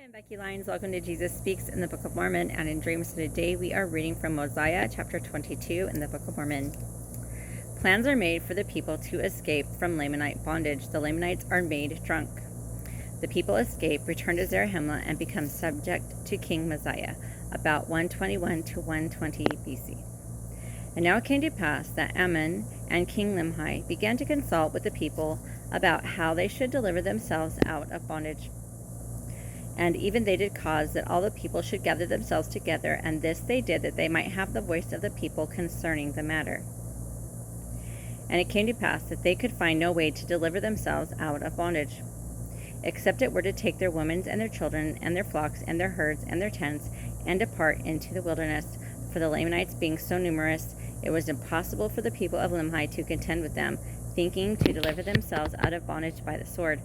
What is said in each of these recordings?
I'm Becky Lyons. Welcome to Jesus Speaks in the Book of Mormon and in Dreams. Today we are reading from Mosiah chapter 22 in the Book of Mormon. Plans are made for the people to escape from Lamanite bondage. The Lamanites are made drunk. The people escape, return to Zarahemla, and become subject to King Mosiah, about 121 to 120 BC. And now it came to pass that Ammon and King Limhi began to consult with the people about how they should deliver themselves out of bondage. And even they did cause that all the people should gather themselves together, and this they did that they might have the voice of the people concerning the matter. And it came to pass that they could find no way to deliver themselves out of bondage, except it were to take their women and their children and their flocks and their herds and their tents and depart into the wilderness. For the Lamanites being so numerous, it was impossible for the people of Limhi to contend with them, thinking to deliver themselves out of bondage by the sword.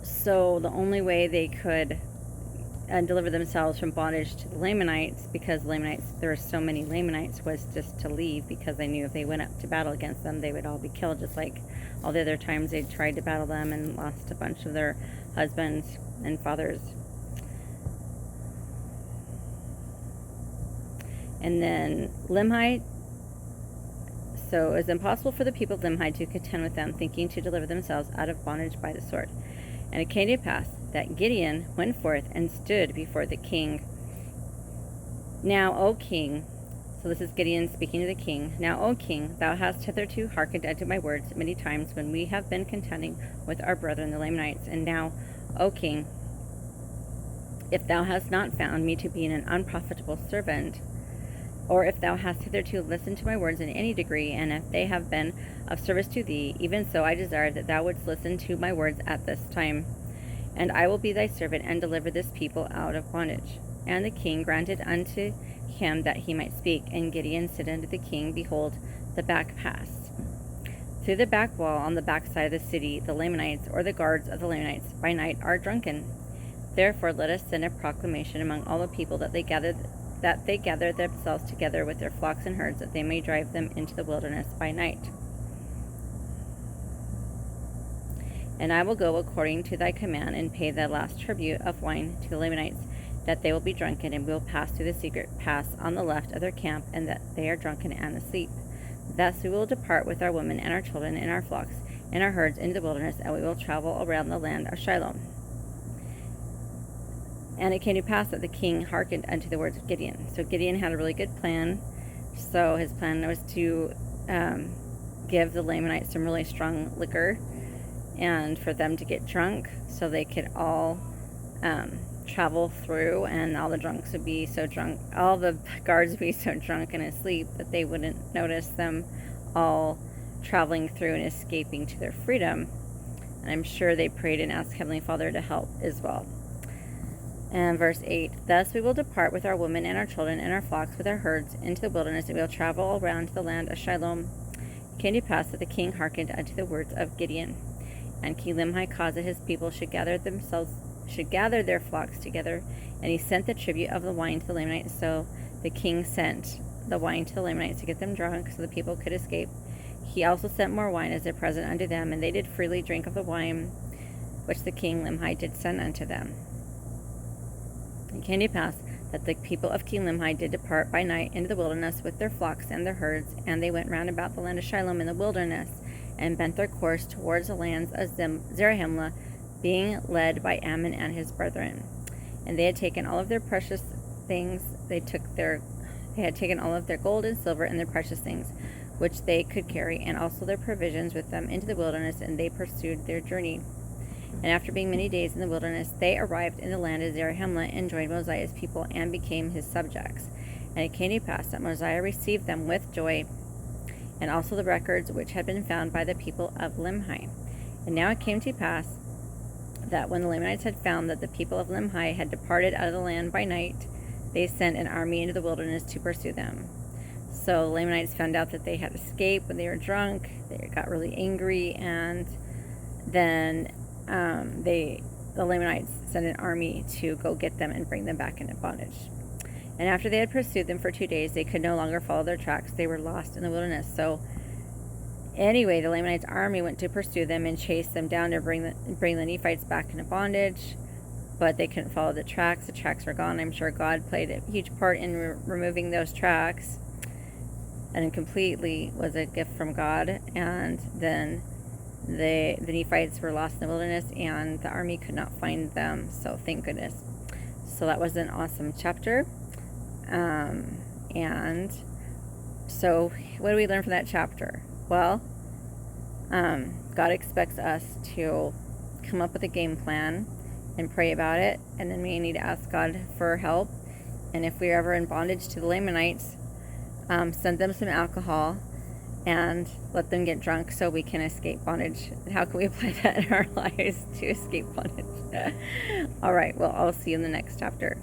So the only way they could deliver themselves from bondage to the Lamanites, because there were so many Lamanites, was just to leave, because they knew if they went up to battle against them, they would all be killed, just like all the other times they tried to battle them and lost a bunch of their husbands and fathers. And then Limhi, so it was impossible for the people of Limhi to contend with them, thinking to deliver themselves out of bondage by the sword. And it came to pass that Gideon went forth and stood before the king. Now, O king, so this is Gideon speaking to the king. Now, O king, thou hast hitherto hearkened unto my words many times when we have been contending with our brethren the Lamanites. And now, O king, if thou hast not found me to be an unprofitable servant, or if thou hast hitherto listened to my words in any degree, and if they have been of service to thee, even so I desire that thou wouldst listen to my words at this time. And I will be thy servant, and deliver this people out of bondage. And the king granted unto him that he might speak. And Gideon said unto the king, Behold, the back pass. Through the back wall on the back side of the city, the Lamanites, or the guards of the Lamanites, by night are drunken. Therefore let us send a proclamation among all the people that they gather themselves together with their flocks and herds, that they may drive them into the wilderness by night. And I will go according to thy command, and pay the last tribute of wine to the Lamanites, that they will be drunken, and will pass through the secret pass on the left of their camp, and that they are drunken and asleep. Thus we will depart with our women and our children and our flocks and our herds into the wilderness, and we will travel around the land of Shiloh. And it came to pass that the king hearkened unto the words of Gideon. So Gideon had a really good plan. So his plan was to give the Lamanites some really strong liquor, and for them to get drunk, so they could all travel through, and all the drunks would be so drunk, all the guards would be so drunk and asleep that they wouldn't notice them all traveling through and escaping to their freedom. And I'm sure they prayed and asked Heavenly Father to help as well. And verse 8, Thus we will depart with our women and our children and our flocks with our herds into the wilderness, and we will travel all around to the land of Shiloh. It came to pass that the king hearkened unto the words of Gideon. And King Limhi caused that his people should gather their flocks together, and he sent the tribute of the wine to the Lamanites. So the king sent the wine to the Lamanites to get them drunk, so the people could escape. He also sent more wine as a present unto them, and they did freely drink of the wine which the king Limhi did send unto them. It came to pass that the people of King Limhi did depart by night into the wilderness with their flocks and their herds, and they went round about the land of Shiloh in the wilderness, and bent their course towards the lands of Zarahemla, being led by Ammon and his brethren. And they had taken all of their precious things. They had taken all of their gold and silver and their precious things, which they could carry, and also their provisions with them into the wilderness, and they pursued their journey. And after being many days in the wilderness, they arrived in the land of Zarahemla, and joined Mosiah's people, and became his subjects. And it came to pass that Mosiah received them with joy, and also the records which had been found by the people of Limhi. And now it came to pass that when the Lamanites had found that the people of Limhi had departed out of the land by night, they sent an army into the wilderness to pursue them. So the Lamanites found out that they had escaped when they were drunk. They got really angry, and then the Lamanites sent an army to go get them and bring them back into bondage. And after they had pursued them for 2 days, they could no longer follow their tracks. They were lost in the wilderness. So anyway, the Lamanites' army went to pursue them and chase them down to bring the Nephites back into bondage. but they couldn't follow the tracks. The tracks were gone. I'm sure God played a huge part in removing those tracks, and completely was a gift from God. And then the Nephites were lost in the wilderness, and the army could not find them, so thank goodness. So that was an awesome chapter. And so what do we learn from that chapter? Well, God expects us to come up with a game plan and pray about it, and then we need to ask God for help. And if we're ever in bondage to the Lamanites, send them some alcohol and let them get drunk so we can escape bondage. How can we apply that in our lives to escape bondage? All right, well, I'll see you in the next chapter.